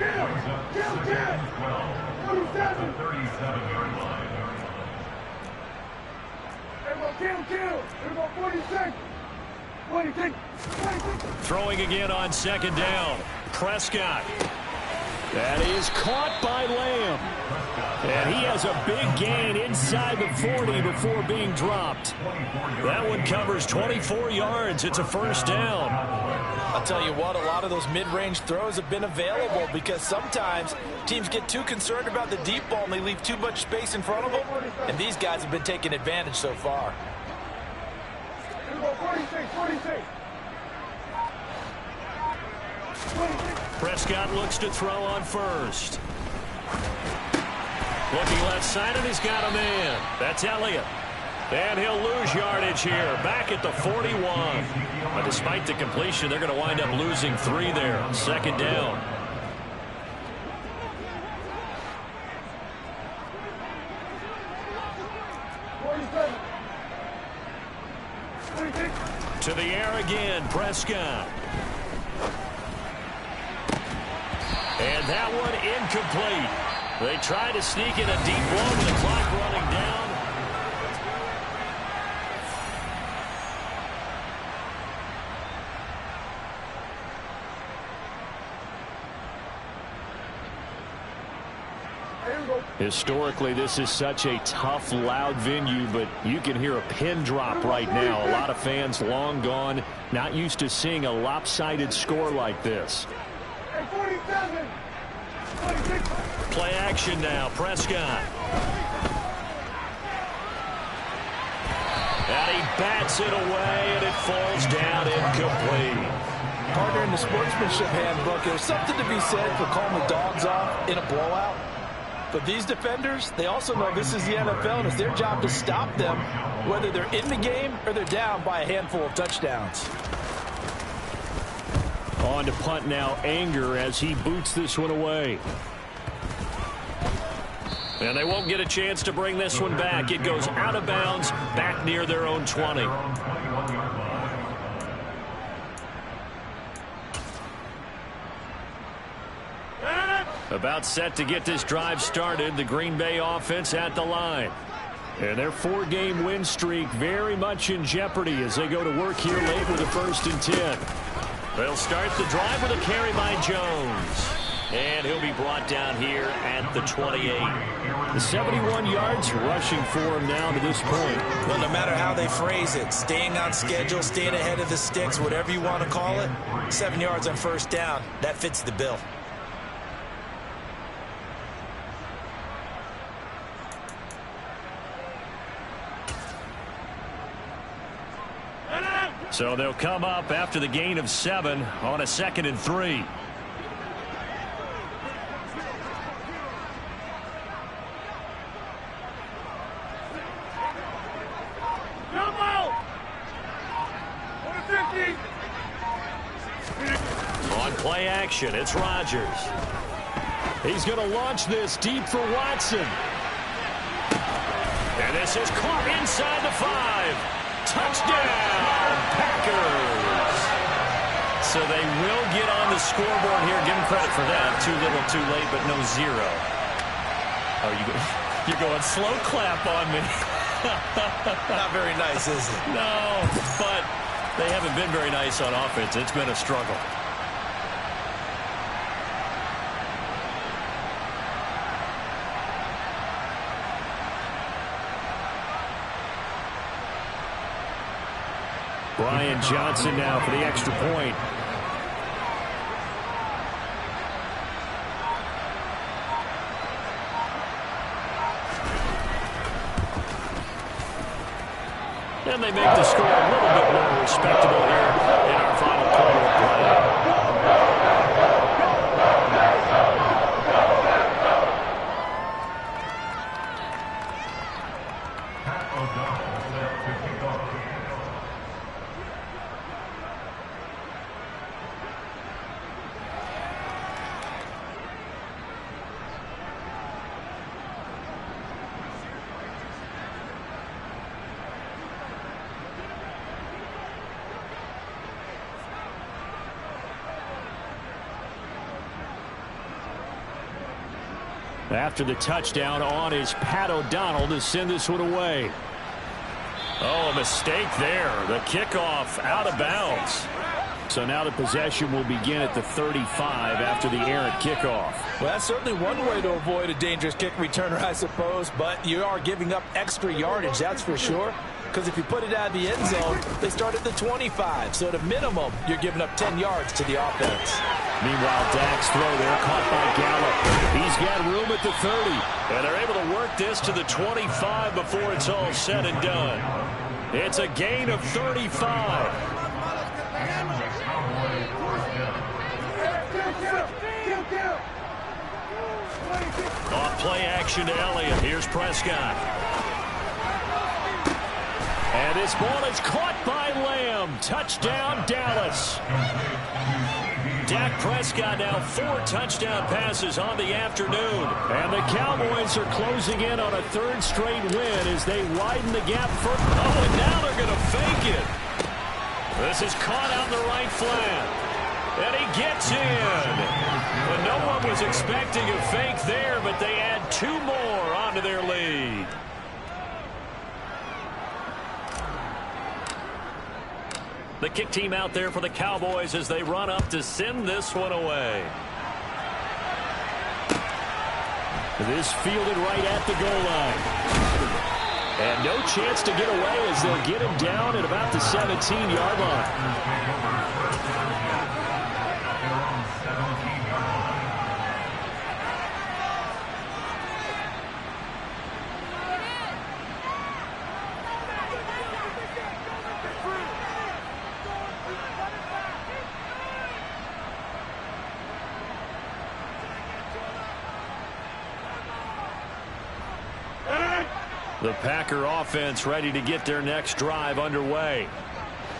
Speaker 2: Throwing again on second down. Prescott.
Speaker 4: That is caught by Lamb. And he has a big gain inside the 40 before being dropped.
Speaker 2: That one covers 24 yards. It's a first down.
Speaker 3: I'll tell you what, a lot of those mid-range throws have been available because sometimes teams get too concerned about the deep ball and they leave too much space in front of them. And these guys have been taking advantage so far.
Speaker 2: Prescott looks to throw on first. Looking left side, and he's got a man. That's Elliott. And he'll lose yardage here, back at the 41. But despite the completion, they're going to wind up losing 3 there. Second down. To the air again, Prescott. And that one incomplete. They try to sneak in a deep blow with the clock running down.
Speaker 4: Historically, this is such a tough, loud venue, but you can hear a pin drop right now. A lot of fans long gone, not used to seeing a lopsided score like this.
Speaker 2: Play action now, Prescott. And he bats it away, and it falls down incomplete.
Speaker 3: Partner, in the sportsmanship handbook, there's something to be said for calling the dogs off in a blowout. But these defenders, they also know this is the NFL, and it's their job to stop them, whether they're in the game or they're down by a handful of touchdowns.
Speaker 4: On to punt now, Anger, as he boots this one away.
Speaker 2: And they won't get a chance to bring this one back. It goes out of bounds, back near their own 20. About set to get this drive started. The Green Bay offense at the line.
Speaker 4: And their 4-game win streak very much in jeopardy as they go to work here late with the 1st and 10.
Speaker 2: They'll start the drive with a carry by Jones. And he'll be brought down here at the 28.
Speaker 4: The 71 yards rushing for him now to this point.
Speaker 5: Well, no matter how they phrase it, staying on schedule, staying ahead of the sticks, whatever you want to call it, 7 yards on first down, that fits the bill.
Speaker 2: So they'll come up after the gain of 7 on a 2nd and 3. On play action, it's Rodgers. He's going to launch this deep for Watson. And this is caught inside the 5. Touchdown, Packers. So they will get on the scoreboard here. Give them credit for that. Too little, too late, but no 0. Oh, you're going slow clap on me.
Speaker 5: Not very nice, is it?
Speaker 2: No, but they haven't been very nice on offense. It's been a struggle. Brian Johnson now for the extra point. And they make the score a little bit more respectable here in our final quarter of play. After the touchdown on is Pat O'Donnell to send this one away. Oh, a mistake there. The kickoff out of bounds. So now the possession will begin at the 35 after the errant kickoff.
Speaker 3: Well, that's certainly one way to avoid a dangerous kick returner, I suppose, but you are giving up extra yardage, that's for sure. Because if you put it out of the end zone, they start at the 25. So at a minimum, you're giving up 10 yards to the offense.
Speaker 2: Meanwhile, Dak's throw there caught by Gallup. He's got room at the 30. And they're able to work this to the 25 before it's all said and done. It's a gain of 35. Off play action to Elliott. Here's Prescott. And this ball is caught by Lamb. Touchdown, Dallas. Dak Prescott now 4 touchdown passes on the afternoon. And the Cowboys are closing in on a 3rd straight win as they widen the gap for... Oh, and now they're going to fake it. This is caught out in the right flat. And he gets in. But no one was expecting a fake there, but they add 2 more onto their lead. The kick team out there for the Cowboys as they run up to send this one away. This fielded right at the goal line. And no chance to get away as they'll get him down at about the 17-yard line. The Packer offense ready to get their next drive underway.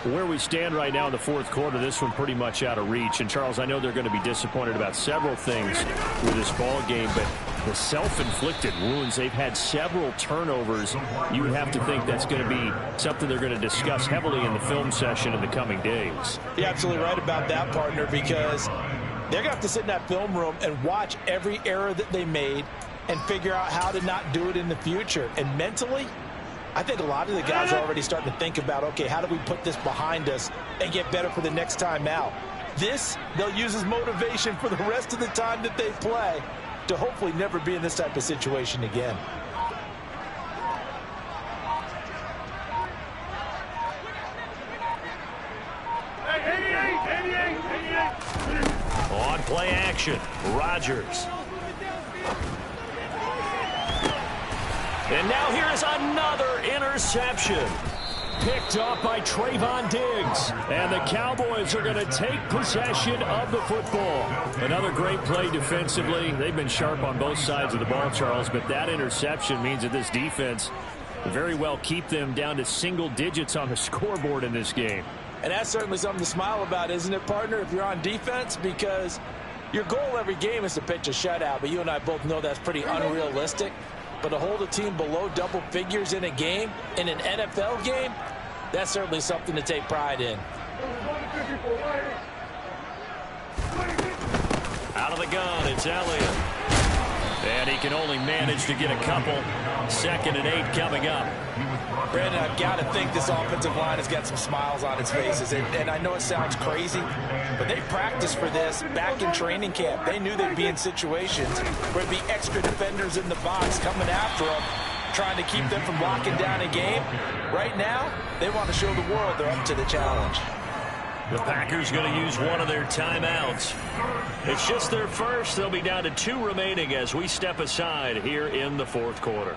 Speaker 2: Where we stand right now in the 4th quarter, this one pretty much out of reach. And, Charles, I know they're going to be disappointed about several things with this ball game, but the self-inflicted wounds, they've had several turnovers. You would have to think that's going to be something they're going to discuss heavily in the film session in the coming days.
Speaker 3: You're absolutely right about that, partner, because they're going to have to sit in that film room and watch every error that they made and figure out how to not do it in the future. And mentally, I think a lot of the guys are already starting to think about, okay, how do we put this behind us and get better for the next time out? This, they'll use as motivation for the rest of the time that they play to hopefully never be in this type of situation again.
Speaker 2: On play action, Rodgers. And now here is another interception.
Speaker 4: picked off by Trayvon Diggs. And the Cowboys are going to take possession of the football. Another great play defensively. They've been sharp on both sides of the ball, Charles, but that interception means that this defense will very well keep them down to single digits on the scoreboard in this game.
Speaker 3: And that's certainly something to smile about, isn't it, partner, if you're on defense? Because your goal every game is to pitch a shutout, but you and I both know that's pretty unrealistic. But to hold a team below double figures in a game, in an NFL game, that's certainly something to take pride in.
Speaker 2: Out of the gun, it's Elliott. And he can only manage to get a couple. 2nd and 8 coming up.
Speaker 3: Brandon, I've got to think this offensive line has got some smiles on its faces. And I know it sounds crazy, but they practiced for this back in training camp. They knew they'd be in situations where there'd be extra defenders in the box coming after them, trying to keep them from locking down a game. Right now, they want to show the world they're up to the challenge.
Speaker 2: The Packers going to use one of their timeouts. It's just their first. They'll be down to 2 remaining as we step aside here in the 4th quarter.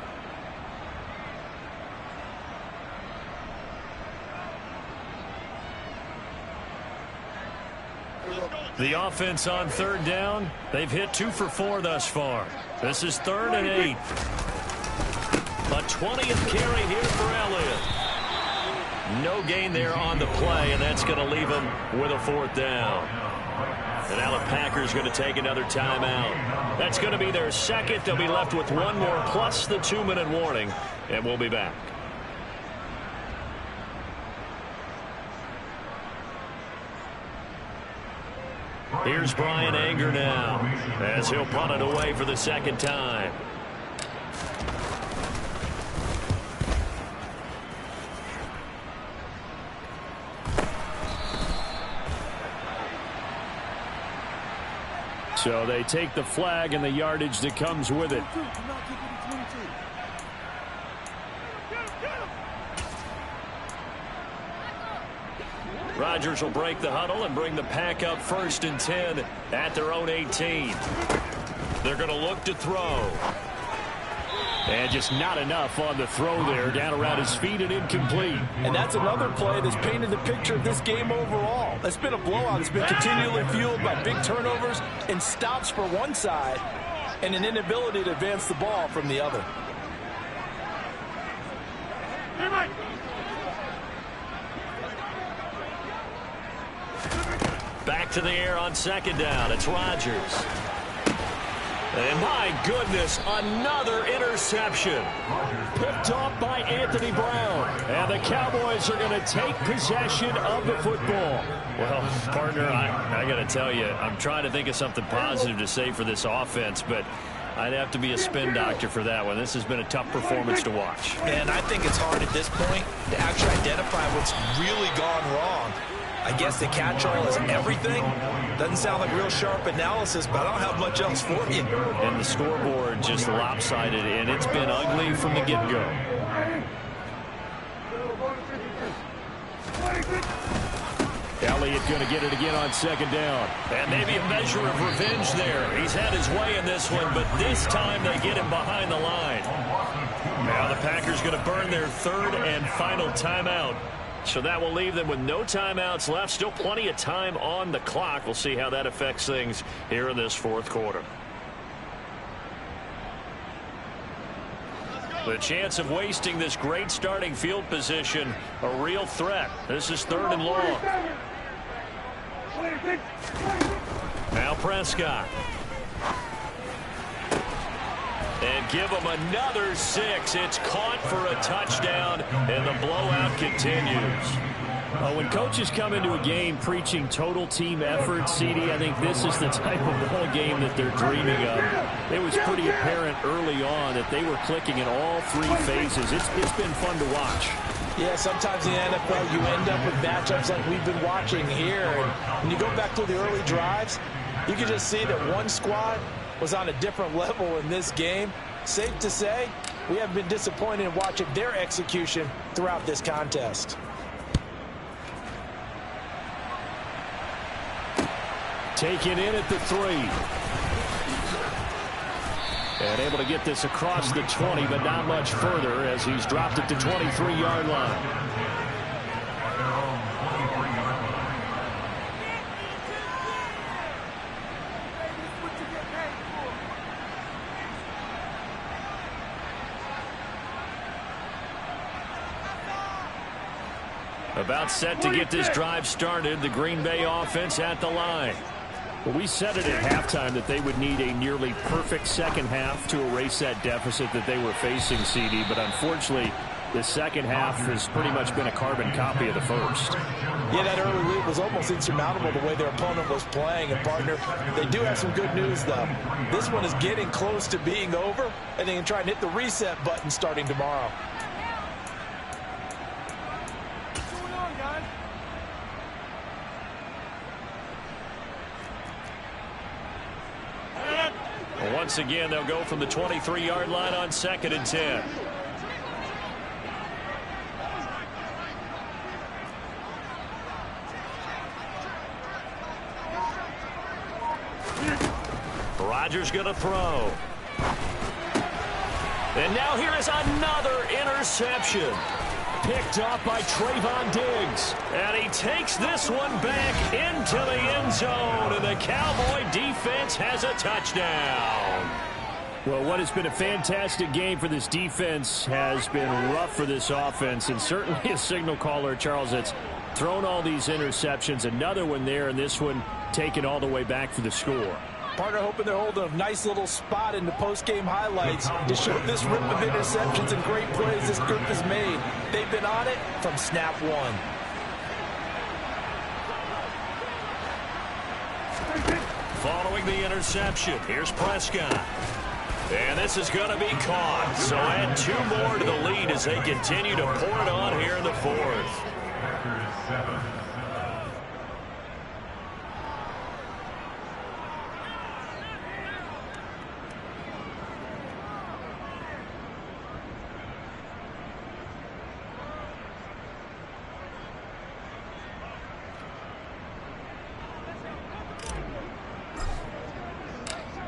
Speaker 2: The offense on 3rd down. They've hit 2 for 4 thus far. This is 3rd and 8. A 20th carry here for Elliott. No gain there on the play, and that's going to leave him with a 4th down. And now the Packers going to take another timeout. That's going to be their 2nd. They'll be left with 1 more plus the 2-minute warning, and we'll be back. Here's Brian Anger now as he'll punt it away for the 2nd time.
Speaker 4: So they take the flag and the yardage that comes with it.
Speaker 2: Rodgers will break the huddle and bring the pack up 1st and 10 at their own 18. They're going to look to throw.
Speaker 4: And just not enough on the throw there. Down around his feet and incomplete.
Speaker 3: And that's another play that's painted the picture of this game overall. It's been a blowout. It's been continually fueled by big turnovers and stops for one side and an inability to advance the ball from the other.
Speaker 2: Back to the air on 2nd down. It's Rodgers. And my goodness, another interception.
Speaker 4: Picked off by Anthony Brown. And the Cowboys are going to take possession of the football.
Speaker 2: Well, partner, I got to tell you, I'm trying to think of something positive to say for this offense, but I'd have to be a spin doctor for that one. This has been a tough performance to watch.
Speaker 5: And I think it's hard at this point to actually identify what's really gone wrong. I guess the catch-all is everything. Doesn't sound like real sharp analysis, but I don't have much else for you.
Speaker 2: And the scoreboard just lopsided, and it's been ugly from the get-go.
Speaker 4: Elliott going to get it again on 2nd down.
Speaker 2: And maybe a measure of revenge there. He's had his way in this one, but this time they get him behind the line. Now the Packers going to burn their 3rd and final timeout. So that will leave them with no timeouts left. Still plenty of time on the clock. We'll see how that affects things here in this 4th quarter. The chance of wasting this great starting field position, a real threat. This is 3rd and long. Now Prescott. And give them another 6. It's caught for a touchdown, and the blowout continues.
Speaker 4: When coaches come into a game preaching total team effort, CD, I think this is the type of ball game that they're dreaming of. It was pretty apparent early on that they were clicking in all 3 phases. It's been fun to watch.
Speaker 5: Yeah, sometimes in the NFL you end up with matchups like we've been watching here. And when you go back to the early drives, you can just see that one squad was on a different level in this game. Safe to say, we have been disappointed in watching their execution throughout this contest.
Speaker 4: Taken in at the 3. And able to get this across the 20, but not much further as he's dropped it to 23-yard line.
Speaker 2: About set to get this drive started. The Green Bay offense at the line.
Speaker 4: Well, we said it at halftime that they would need a nearly perfect second half to erase that deficit that they were facing, CD. But unfortunately, the second half has pretty much been a carbon copy of the first.
Speaker 3: Yeah, that early lead was almost insurmountable the way their opponent was playing. And, partner, they do have some good news, though. This one is getting close to being over, and they can try and hit the reset button starting tomorrow.
Speaker 2: Once again, they'll go from the 23-yard line on 2nd and 10. Rodgers going to throw. And now here is another interception. Picked off by Trayvon Diggs. And he takes this one back into the end zone. And the Cowboy defense has a touchdown.
Speaker 4: Well, what has been a fantastic game for this defense has been rough for this offense. And certainly a signal caller, Charles, that's thrown all these interceptions. Another one there, and this one taken all the way back for the score.
Speaker 3: Partner hoping they're holding a nice little spot in the post-game highlights to show this rip of interceptions and great plays this group has made. They've been on it from snap one.
Speaker 2: Following the interception, here's Prescott. And this is going to be caught. So add 2 more to the lead as they continue to pour it on here in the 4th.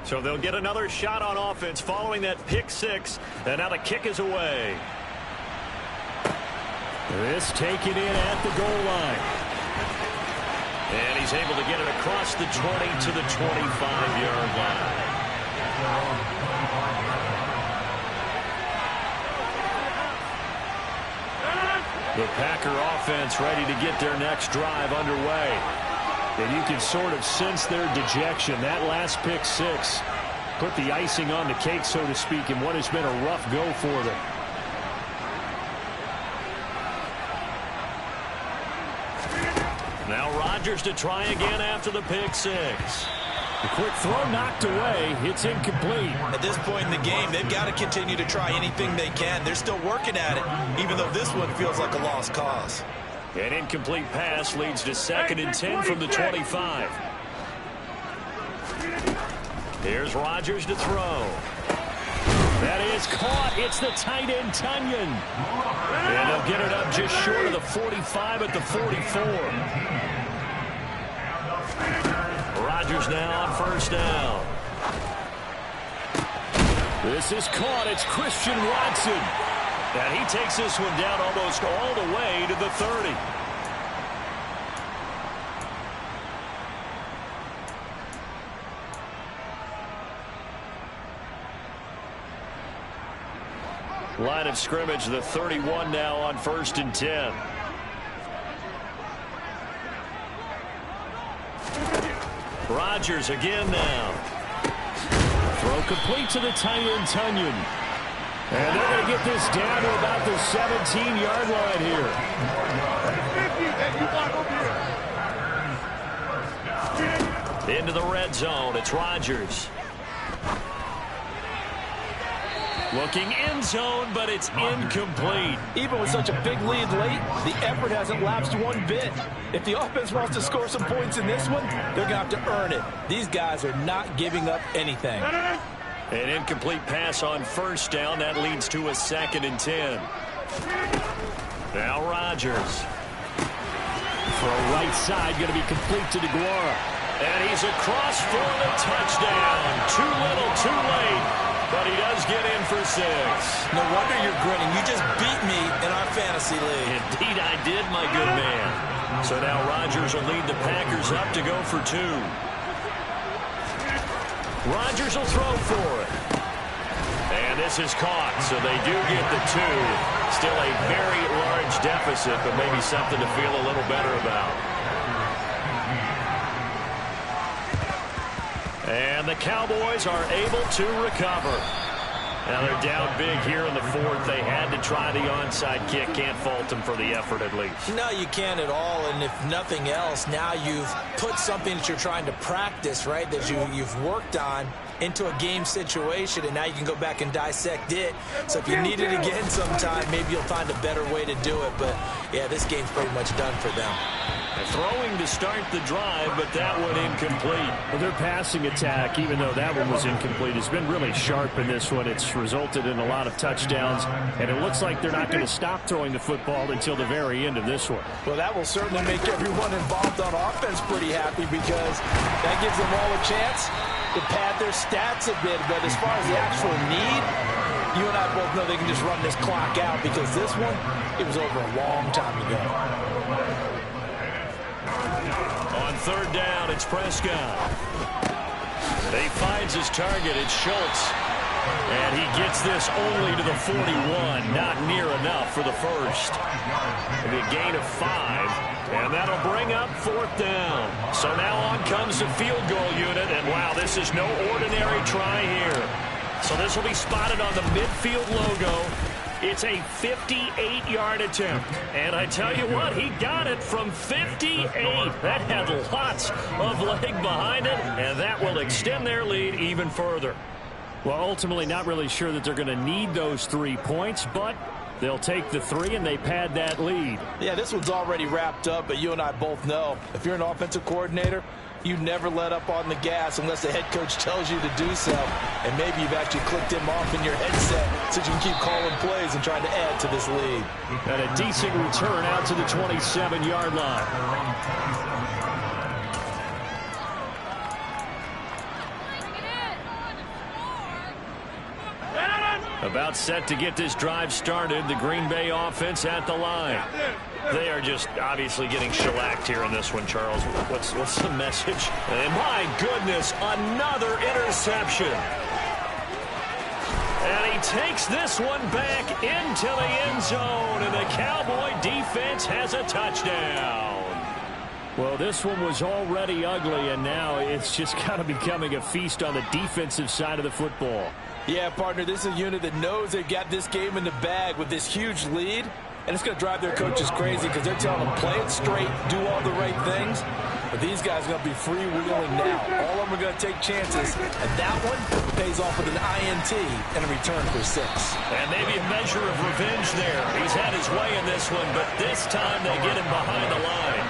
Speaker 2: So they'll get another shot on offense following that pick 6. And now the kick is away.
Speaker 4: This taken in at the goal line.
Speaker 2: And he's able to get it across the 20 to the 25-yard line. The Packer offense ready to get their next drive underway. And you can sort of sense their dejection. That last pick 6 put the icing on the cake, so to speak, in what has been a rough go for them. Now Rodgers to try again after the pick 6.
Speaker 4: The quick throw knocked away. It's incomplete.
Speaker 5: At this point in the game, they've got to continue to try anything they can. They're still working at it, even though this one feels like a lost cause.
Speaker 2: An incomplete pass leads to 2nd and 10 from the 25. Here's Rodgers to throw. That is caught. It's the tight end, Tunyon. And they'll get it up just short of the 45 at the 44. Rodgers now on 1st down.
Speaker 4: This is caught. It's Christian Watson.
Speaker 2: And he takes this one down almost all the way to the 30. Line of scrimmage, the 31 now on 1st and 10. Rodgers again now.
Speaker 4: Throw complete to the tight end, Tunyon. And they're going to get this down to about the 17-yard line here.
Speaker 2: Into the red zone, it's Rodgers. Looking end zone, but it's incomplete.
Speaker 3: Even with such a big lead late, the effort hasn't lapsed one bit. If the offense wants to score some points in this one, they're going to have to earn it. These guys are not giving up anything.
Speaker 2: An incomplete pass on 1st down. That leads to a 2nd and 10. Now Rodgers.
Speaker 4: Throw right side, going to be complete to DeGuara.
Speaker 2: And he's across for the touchdown. Too little, too late. But he does get in for 6.
Speaker 5: No wonder you're grinning. You just beat me in our fantasy league.
Speaker 2: Indeed I did, my good man. So now Rodgers will lead the Packers up to go for 2. Rodgers will throw for it. And this is caught, so they do get the 2. Still a very large deficit, but maybe something to feel a little better about. And the Cowboys are able to recover. Now they're down big here in the fourth. They had to try the onside kick. Can't fault them for the effort at least.
Speaker 5: No, you can't at all. And if nothing else, now you've put something that you're trying to practice, right, that you've worked on into a game situation, and now you can go back and dissect it. So if you need it again sometime, maybe you'll find a better way to do it. But, yeah, this game's pretty much done for them.
Speaker 2: Throwing to start the drive, but that one incomplete.
Speaker 4: Well, their passing attack, even though that one was incomplete, has been really sharp in this one. It's resulted in a lot of touchdowns, and it looks like they're not going to stop throwing the football until the very end of this one.
Speaker 5: Well, that will certainly make everyone involved on offense pretty happy, because that gives them all a chance to pad their stats a bit. But as far as the actual need, you and I both know they can just run this clock out, because this one, it was over a long time ago.
Speaker 2: On third down, it's Prescott. He finds his target. It's Schultz. And he gets this only to the 41. Not near enough for the first. It'll be a gain of 5. And that'll bring up fourth down. So now on comes the field goal unit. And, wow, this is no ordinary try here. So this will be spotted on the midfield logo. It's a 58-yard attempt. And I tell you what, he got it from 58. That had lots of leg behind it, and that will extend their lead even further.
Speaker 4: Well, ultimately not really sure that they're going to need those 3 points, but they'll take the 3 and they pad that lead.
Speaker 5: Yeah, this one's already wrapped up, but you and I both know if you're an offensive coordinator, you never let up on the gas unless the head coach tells you to do so. And maybe you've actually clicked him off in your headset so you can keep calling plays and trying to add to this lead.
Speaker 4: And a decent return out to the 27-yard line.
Speaker 2: About set to get this drive started. The Green Bay offense at the line. They are just obviously getting shellacked here in this one, Charles. What's the message? And my goodness, another interception. And he takes this one back into the end zone, and the Cowboy defense has a touchdown.
Speaker 4: Well, this one was already ugly, and now it's just kind of becoming a feast on the defensive side of the football.
Speaker 5: Yeah, partner, this is a unit that knows they've got this game in the bag with this huge lead, and it's going to drive their coaches crazy because they're telling them, play it straight, do all the right things. But these guys are going to be freewheeling now. All of them are going to take chances, and that one pays off with an INT and a return for 6.
Speaker 2: And maybe a measure of revenge there. He's had his way in this one, but this time they get him behind the line.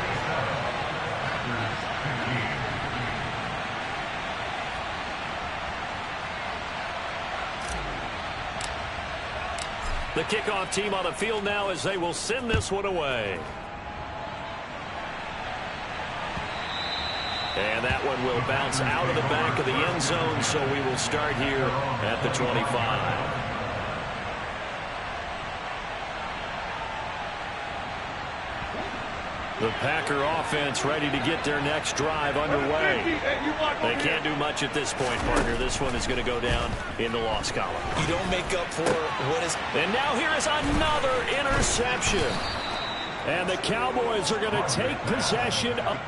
Speaker 2: The kickoff team on the field now as they will send this one away. And that one will bounce out of the back of the end zone, so we will start here at the 25. The Packer offense ready to get their next drive underway. They can't do much at this point, partner. This one is going to go down in the loss column.
Speaker 5: You don't make up for what is...
Speaker 2: And now here is another interception.
Speaker 4: And the Cowboys are going to take possession of...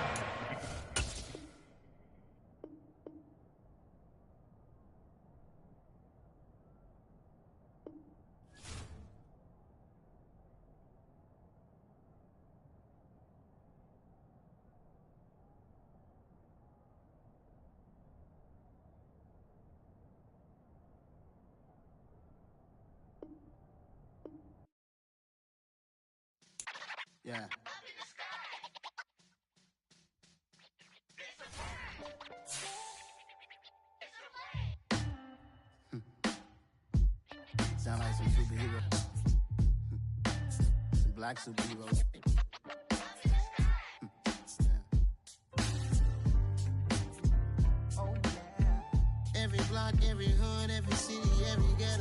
Speaker 1: Yeah. Sound like some superheroes. Some black superheroes. Oh, yeah. Every block, every hood, every city, every ghetto.